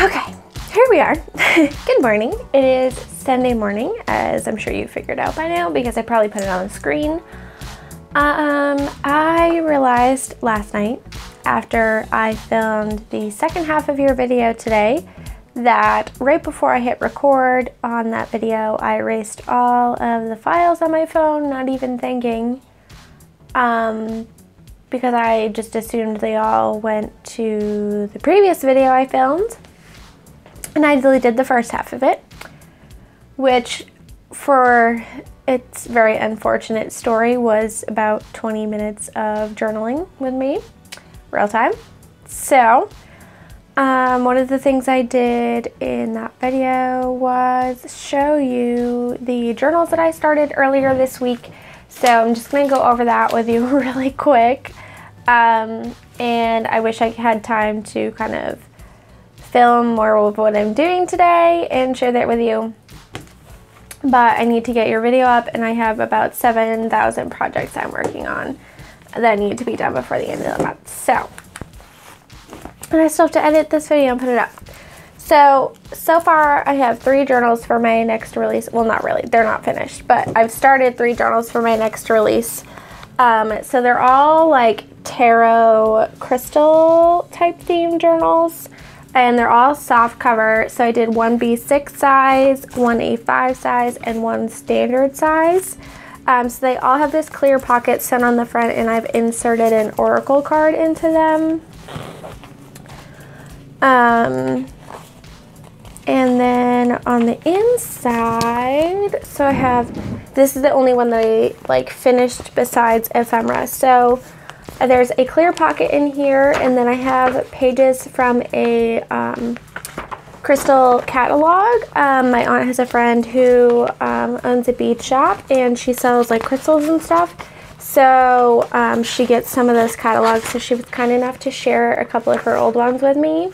Okay, here we are. Good morning. It is Sunday morning, as I'm sure you figured out by now because I probably put it on the screen. I realized last night after I filmed the second half of your video today that right before I hit record on that video, I erased all of the files on my phone, not even thinking, because I just assumed they all went to the previous video I filmed. And I deleted the first half of it, which for its very unfortunate story was about 20 minutes of journaling with me, real time. So, one of the things I did in that video was show you the journals that I started earlier this week. So I'm just going to go over that with you really quick. And I wish I had time to kind of film more of what I'm doing today and share that with you, but I need to get your video up, and I have about 7,000 projects I'm working on that need to be done before the end of the month. So, and I still have to edit this video and put it up. So far I have 3 journals for my next release. Well, not really, they're not finished, but I've started 3 journals for my next release. So they're all like tarot crystal type theme journals. And they're all soft cover, so I did one B6 size, one A5 size, and one standard size. So they all have this clear pocket sewn on the front, and I've inserted an oracle card into them. And then on the inside, so I have, this is the only one that I like finished besides ephemera. So there's a clear pocket in here, and then I have pages from a crystal catalog. My aunt has a friend who owns a bead shop, and she sells like crystals and stuff. So she gets some of those catalogs, so she was kind enough to share a couple of her old ones with me.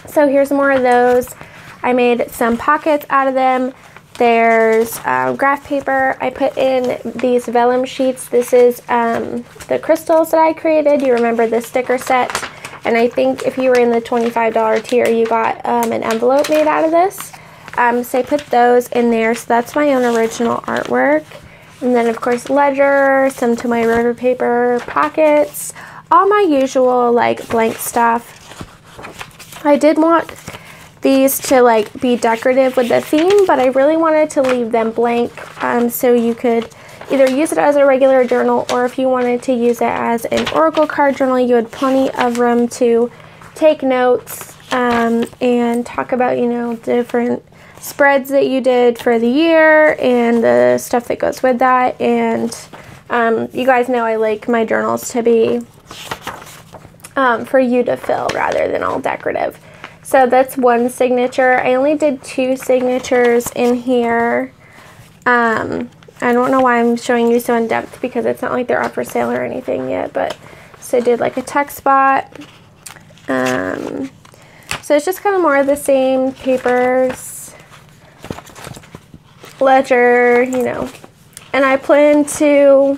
So here's more of those. I made some pockets out of them. There's graph paper. I put in these vellum sheets. This is the crystals that I created. You remember the sticker set. And I think if you were in the $25 tier, you got an envelope made out of this. So I put those in there. So that's my own original artwork. And then, of course, ledger, some to my rotor paper, pockets, all my usual, like, blank stuff. I did want these to like be decorative with the theme, but I really wanted to leave them blank, so you could either use it as a regular journal, or if you wanted to use it as an oracle card journal, you had plenty of room to take notes and talk about, you know, different spreads that you did for the year and the stuff that goes with that. And you guys know I like my journals to be for you to fill rather than all decorative. So that's one signature. I only did 2 signatures in here. I don't know why I'm showing you so in depth, because it's not like they're up for sale or anything yet, but so I did like a text spot. So it's just kind of more of the same papers, ledger, you know, and I plan to,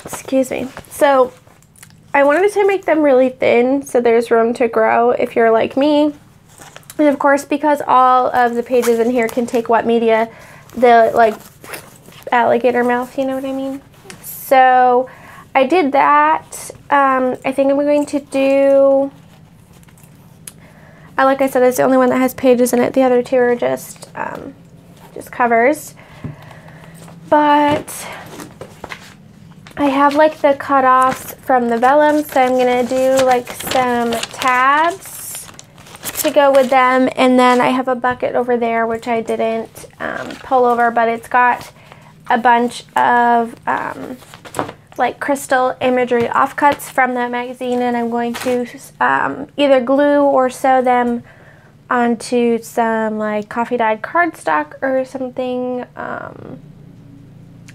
excuse me, so I wanted to make them really thin so there's room to grow if you're like me. And of course, because all of the pages in here can take wet media, the like alligator mouth, you know what I mean? So I did that. I think I'm going to do, like I said, it's the only one that has pages in it. The other two are just covers. But I have like the cutoffs from the vellum, so I'm gonna do like some tabs to go with them. And then I have a bucket over there, which I didn't pull over, but it's got a bunch of like crystal imagery offcuts from that magazine, and I'm going to either glue or sew them onto some like coffee dyed cardstock or something,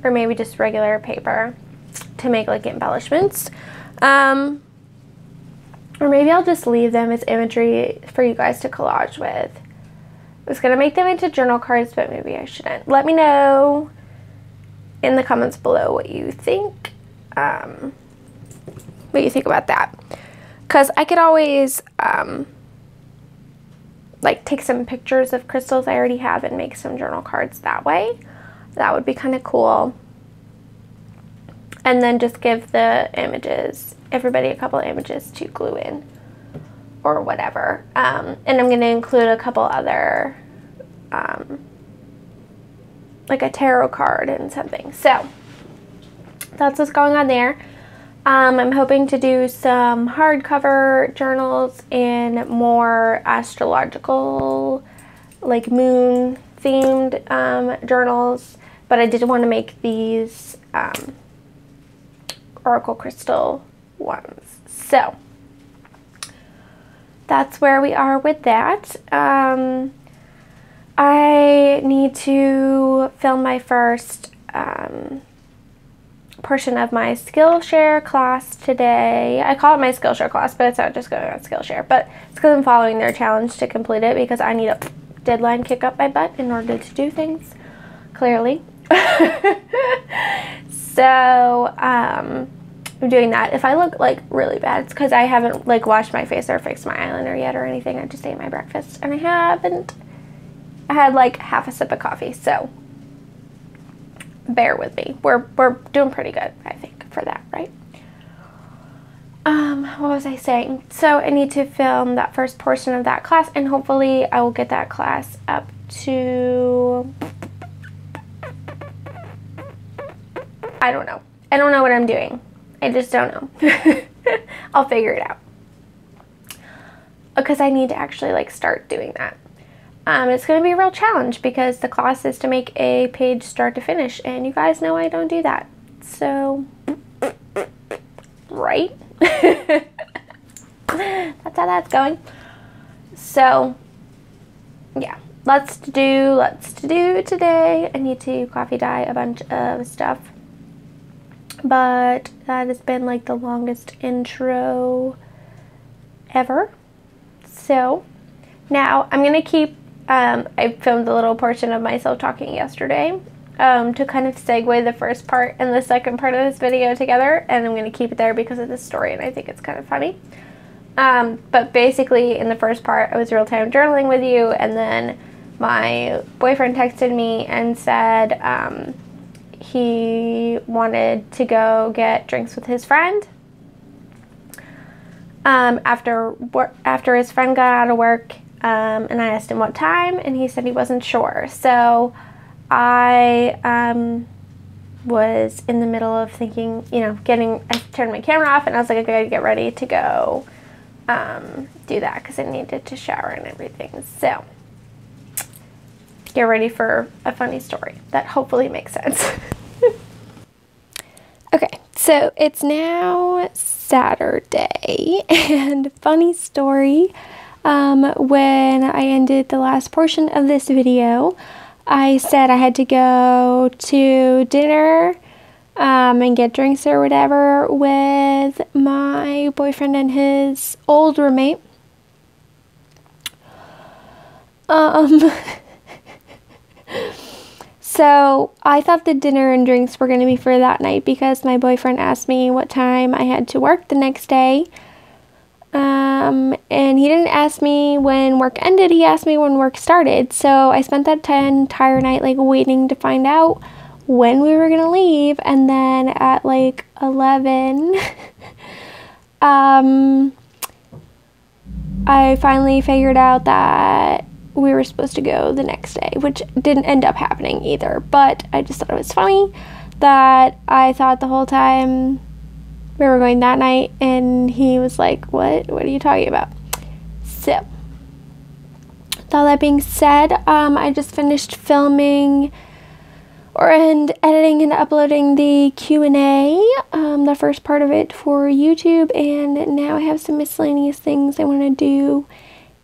or maybe just regular paper to make like embellishments, or maybe I'll just leave them as imagery for you guys to collage with. I was gonna make them into journal cards, but maybe I shouldn't. Let me know in the comments below what you think. What you think about that, because I could always like take some pictures of crystals I already have and make some journal cards that way. That would be kind of cool. And then just give the images, everybody a couple images to glue in or whatever. And I'm going to include a couple other like a tarot card and something. So that's what's going on there. I'm hoping to do some hardcover journals and more astrological, like moon themed journals, but I did want to make these oracle crystal ones. So that's where we are with that. I need to film my first portion of my Skillshare class today. I call it my Skillshare class, but it's not just going on Skillshare, but it's because I'm following their challenge to complete it, because I need a deadline kick up my butt in order to do things, clearly. So I'm doing that. If I look like really bad, it's because I haven't like washed my face or fixed my eyeliner yet or anything. I just ate my breakfast and I haven't. I had like half a sip of coffee, so bear with me. We're doing pretty good, I think, for that, right? What was I saying? So I need to film that first portion of that class, and hopefully I will get that class up to, I don't know. I don't know what I'm doing. I just don't know. I'll figure it out. Because I need to actually like start doing that. It's going to be a real challenge because the class is to make a page start to finish, and you guys know I don't do that. So, right? That's how that's going. So, yeah. Lots to do today. I need to coffee dye a bunch of stuff. But that has been like the longest intro ever. So, now I'm going to keep I filmed a little portion of myself talking yesterday to kind of segue the first part and the second part of this video together, and I'm going to keep it there because of this story and I think it's kind of funny. But basically in the first part I was real-time journaling with you, and then my boyfriend texted me and said he wanted to go get drinks with his friend after his friend got out of work. And I asked him what time, and he said he wasn't sure. So I was in the middle of thinking, you know, I turned my camera off, and I was like, I gotta get ready to go do that because I needed to shower and everything. So get ready for a funny story that hopefully makes sense. Okay, so it's now Saturday, and funny story. When I ended the last portion of this video, I said I had to go to dinner and get drinks or whatever with my boyfriend and his old roommate. So I thought the dinner and drinks were going to be for that night because my boyfriend asked me what time I had to work the next day. And he didn't ask me when work ended, he asked me when work started. So I spent that entire night like waiting to find out when we were gonna leave. And then at like 11, I finally figured out that we were supposed to go the next day, which didn't end up happening either. But I just thought it was funny that I thought the whole time we were going that night, and he was like, what are you talking about? So, with all that being said, I just finished filming and editing and uploading the Q&A, the first part of it for YouTube, and now I have some miscellaneous things I want to do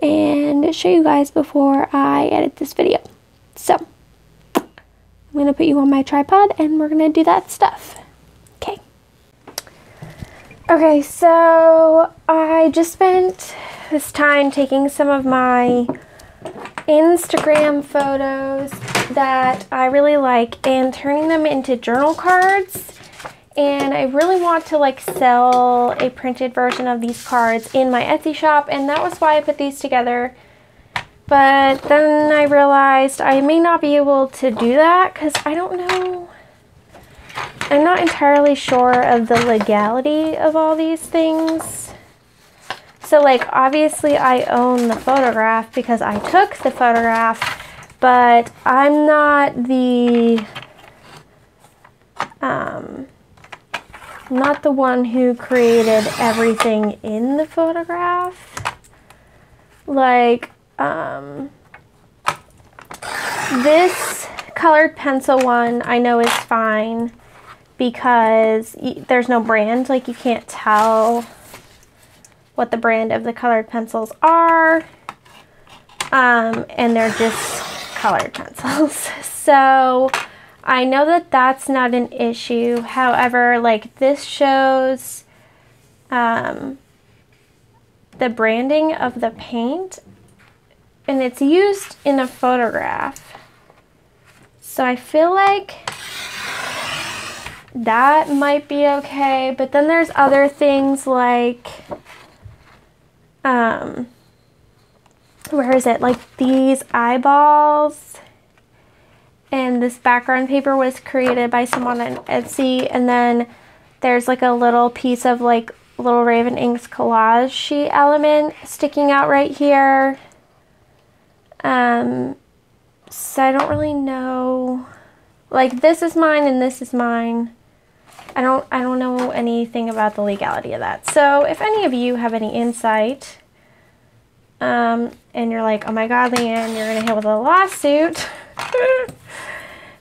and show you guys before I edit this video. So, I'm going to put you on my tripod and we're going to do that stuff. Okay. Okay, so I just spent this time taking some of my Instagram photos that I really like and turning them into journal cards. And I really want to like sell a printed version of these cards in my Etsy shop, and that was why I put these together. But then I realized I may not be able to do that because I don't know. I'm not entirely sure of the legality of all these things. So like obviously I own the photograph because I took the photograph, but I'm not the one who created everything in the photograph. Like this colored pencil one I know is fine because there's no brand, like you can't tell what the brand of the colored pencils are, and they're just colored pencils. So I know that that's not an issue. However, like this shows the branding of the paint, and it's used in a photograph. So I feel like that might be okay, but then there's other things like where is it? Like these eyeballs, and this background paper was created by someone on Etsy, and then there's like a little piece of like Little Raven Inks collage sheet element sticking out right here. So I don't really know. Like this is mine and this is mine. I don't know anything about the legality of that. So if any of you have any insight, and you're like, oh my god, Leanne, you're gonna hit with a lawsuit,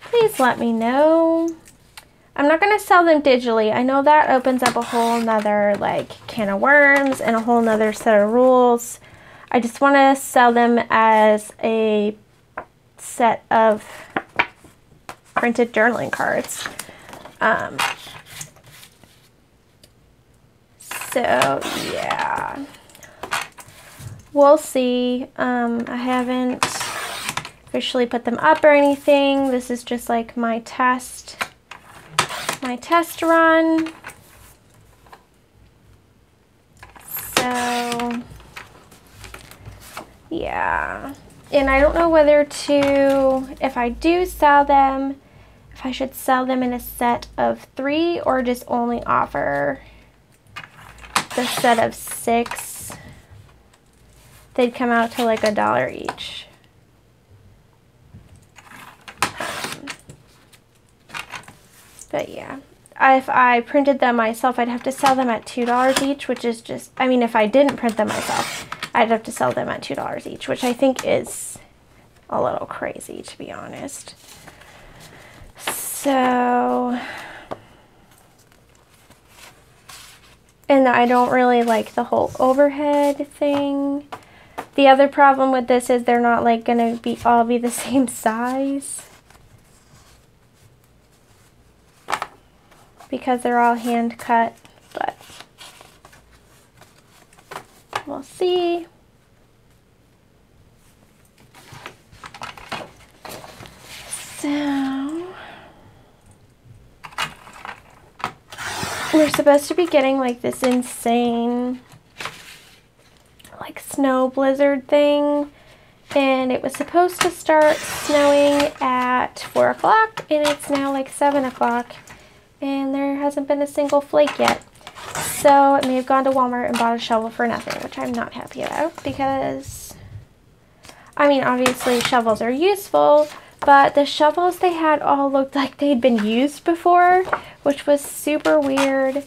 please let me know. I'm not gonna sell them digitally. I know that opens up a whole nother like can of worms and a whole nother set of rules. I just want to sell them as a set of printed journaling cards. So yeah, we'll see. I haven't officially put them up or anything. This is just like my test run. So yeah, and I don't know whether to, if I do sell them, if I should sell them in a set of 3 or just only offer the set of 6. They'd come out to like $1 each. But yeah, if I printed them myself, I'd have to sell them at $2 each, which is just, I mean, if I didn't print them myself, I'd have to sell them at $2 each, which I think is a little crazy, to be honest. So, and I don't really like the whole overhead thing. The other problem with this is they're not like gonna all be the same size, because they're all hand cut, but we'll see. So we're supposed to be getting like this insane snow blizzard thing, and it was supposed to start snowing at 4 o'clock, and it's now like 7 o'clock, and there hasn't been a single flake yet. So I may have gone to Walmart and bought a shovel for nothing, which I'm not happy about, because, I mean, obviously shovels are useful, but the shovels they had all looked like they'd been used before, which was super weird.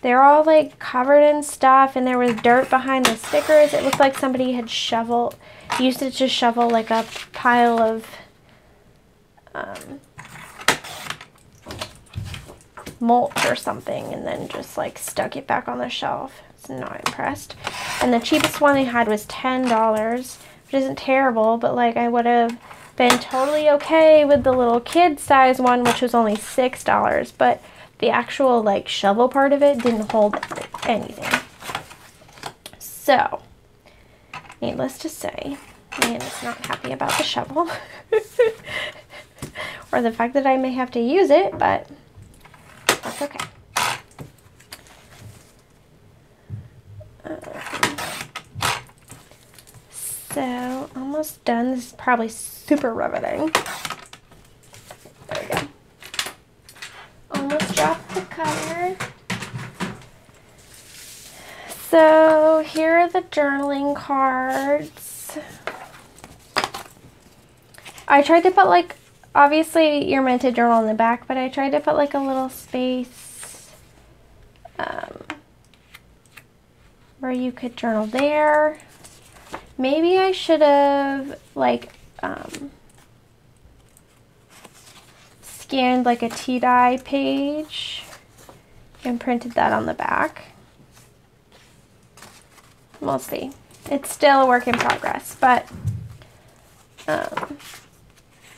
They're all like covered in stuff, and there was dirt behind the stickers. It looked like somebody had used it to shovel like a pile of mulch or something, and then just like stuck it back on the shelf. It's not impressed. And the cheapest one they had was $10, which isn't terrible, but like I would have been totally okay with the little kid size one, which was only $6, but the actual like shovel part of it didn't hold anything. So, needless to say, man is not happy about the shovel. Or the fact that I may have to use it, but that's okay. So, almost done. This is probably super riveting. There we go. Almost dropped the color. So here are the journaling cards. I tried to put like, obviously you're meant to journal in the back, but I tried to put like a little space where you could journal there. Maybe I should have like scanned like a tea-dye page and printed that on the back. We'll see. It's still a work in progress, but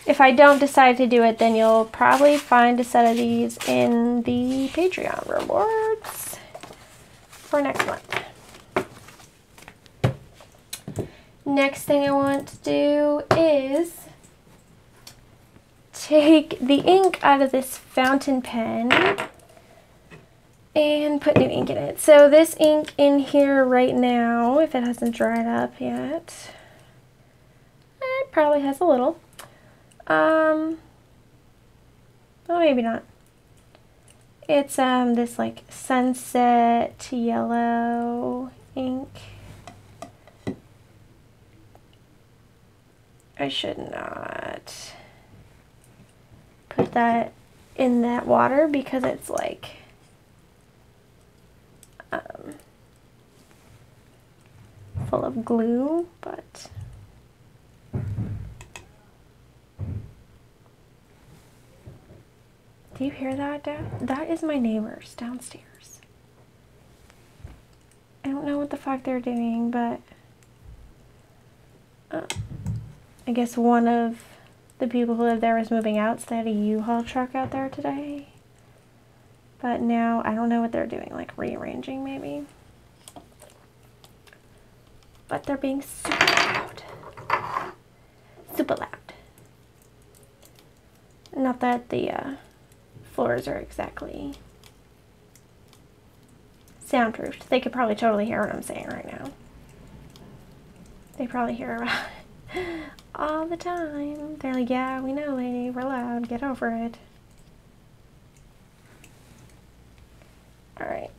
if I don't decide to do it, then you'll probably find a set of these in the Patreon rewards for next month. Next thing I want to do is take the ink out of this fountain pen and put new ink in it. So this ink in here right now, if it hasn't dried up yet, it probably has a little. Well, maybe not. It's this like sunset yellow ink. I should not put that in that water because it's like full of glue, but do you hear that, Dad? That is my neighbors downstairs. I don't know what the fuck they're doing, but I guess one of the people who lived there was moving out, so they had a U-Haul truck out there today. But now, I don't know what they're doing, like rearranging maybe. But they're being super loud. Super loud. Not that the floors are exactly soundproofed. They could probably totally hear what I'm saying right now. They probably hear all the time. They're like, yeah, we know, lady, we're loud, get over it. Alright.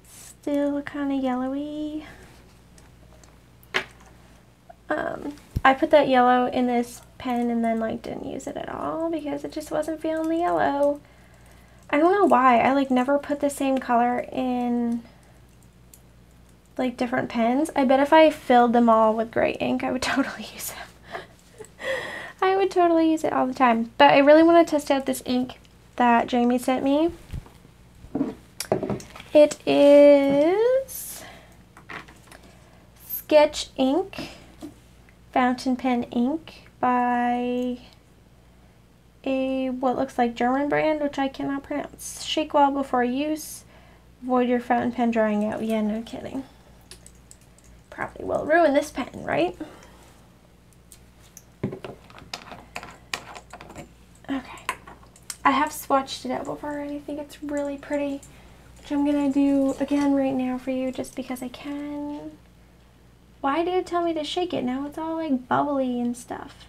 Still kind of yellowy. I put that yellow in this pen and then like didn't use it at all because it just wasn't feeling the yellow. I don't know why. I like never put the same color in like different pens. I bet if I filled them all with gray ink, I would totally use them. I would totally use it all the time. But I really want to test out this ink that Jamie sent me. It is Sketch Ink Fountain Pen Ink by a what looks like German brand, which I cannot pronounce. Shake well before use. Avoid your fountain pen drying out. Yeah, no kidding. Probably will ruin this pen, right? Okay. I have swatched it out before and I think it's really pretty, which which I'm gonna do again right now for you just because I can. Why did it tell me to shake it? Now it's all like bubbly and stuff.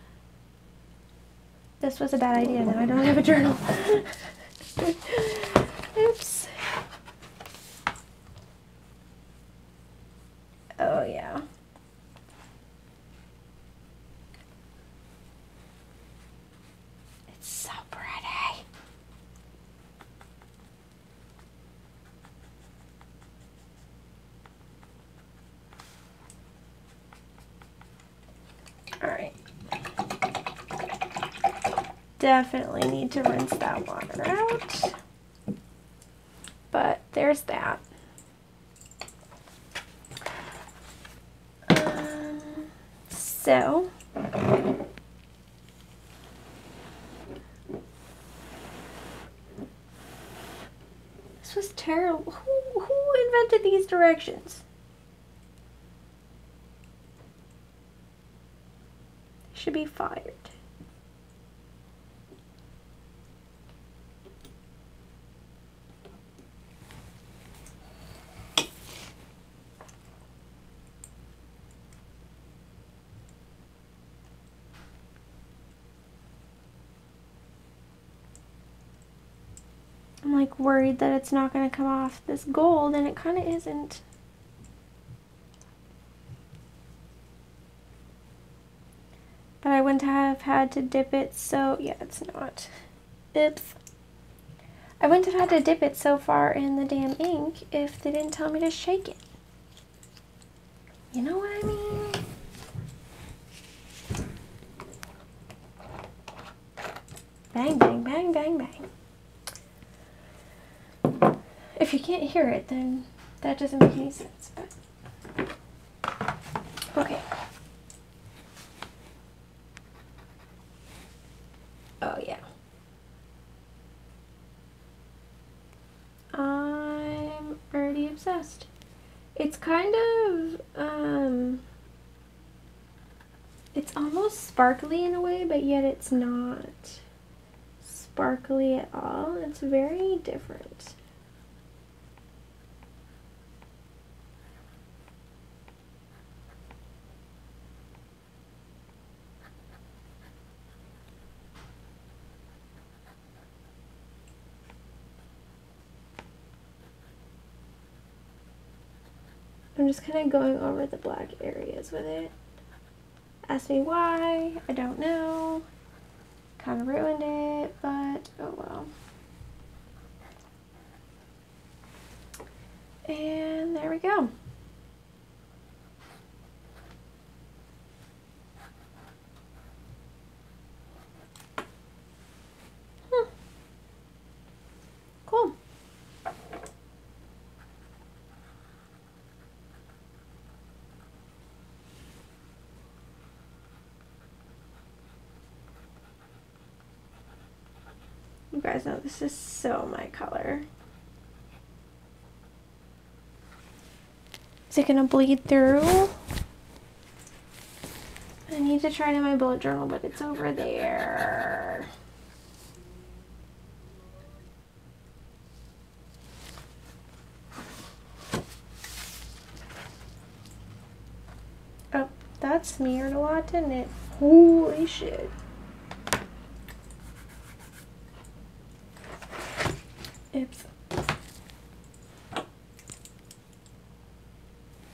This was a bad idea. Now I don't have a journal. Oops. Oh yeah. It's so pretty. All right. Definitely need to rinse that water out. But there's that. So this was terrible. Who invented these directions? They should be fired. I'm like worried that it's not going to come off this gold, and it kind of isn't. But I wouldn't have had to dip it, so yeah, it's not. Oops. I wouldn't have had to dip it so far in the damn ink if they didn't tell me to shake it. You know what I mean? Bang, bang, bang, bang, bang. If you can't hear it, then that doesn't make any sense. But okay. Oh yeah. I'm already obsessed. It's kind of it's almost sparkly in a way, but yet it's not sparkly at all. It's very different. I'm just kind of going over the black areas with it. Ask me why, I don't know. Kind of ruined it, but oh well. And there we go. Cool. You guys know this is so my color. Is it gonna bleed through? I need to try it in my bullet journal, but it's over there. Oh, that smeared a lot, didn't it? Holy shit. Oops.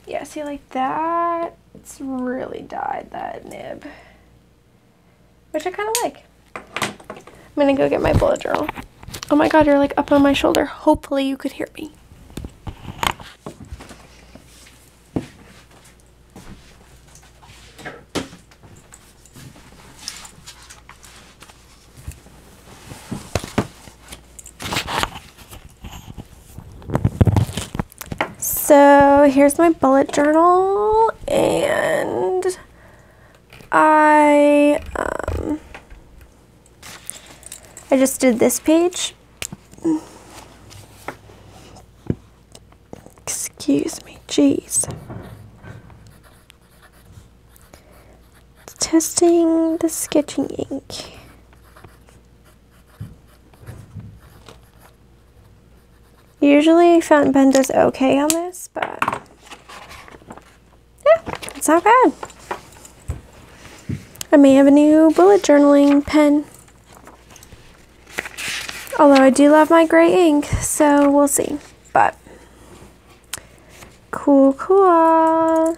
Yeah, see, like that, it's really dyed that nib, which I kind of like. I'm gonna go get my bullet journal. Oh my god, you're like up on my shoulder. Hopefully you could hear me. So here's my bullet journal, and I just did this page. Excuse me, jeez. Testing the sketching ink. Usually fountain pen does okay on this, but yeah, it's not bad. I may have a new bullet journaling pen. Although I do love my gray ink, so we'll see. But cool, cool.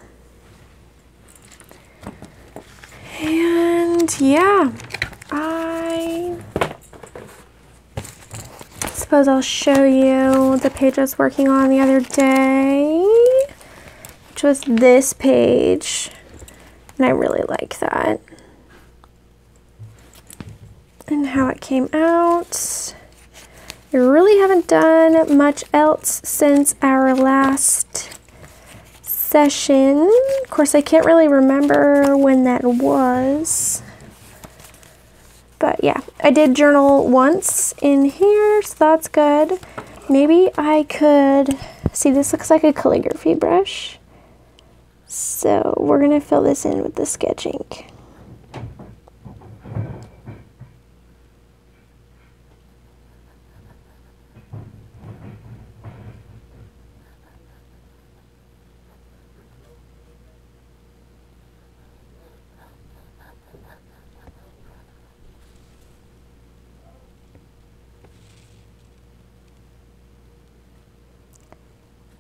And yeah, I suppose I'll show you the page I was working on the other day, which was this page. And I really like that. And how it came out. I really haven't done much else since our last session. Of course, I can't really remember when that was. But yeah, I did journal once in here, so that's good. Maybe I could, see, this looks like a calligraphy brush. So we're gonna fill this in with the sketch ink.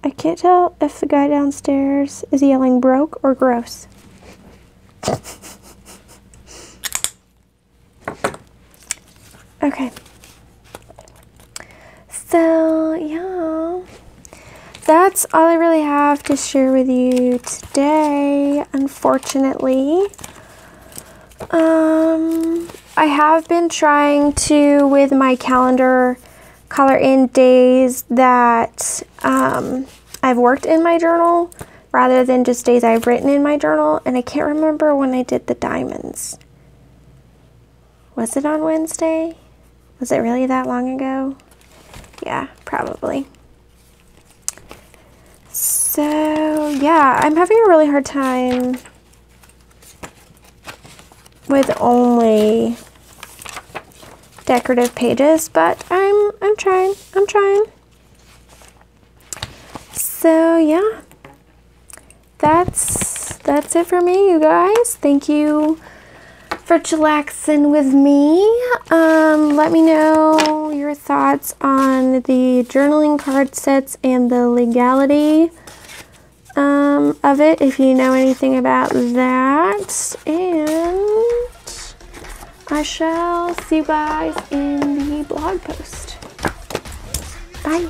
I can't tell if the guy downstairs is yelling broke or gross. Okay. So, yeah. That's all I really have to share with you today, unfortunately. I have been trying to, with my calendar, color in days that I've worked in my journal rather than just days I've written in my journal, and I can't remember when I did the diamonds. Was it on Wednesday? Was it really that long ago? Yeah, probably. So yeah, I'm having a really hard time with only decorative pages, but I'm trying. So yeah, that's it for me, you guys. Thank you for chillaxing with me. Let me know your thoughts on the journaling card sets and the legality of it, if you know anything about that. And I shall see you guys in the blog post. Bye.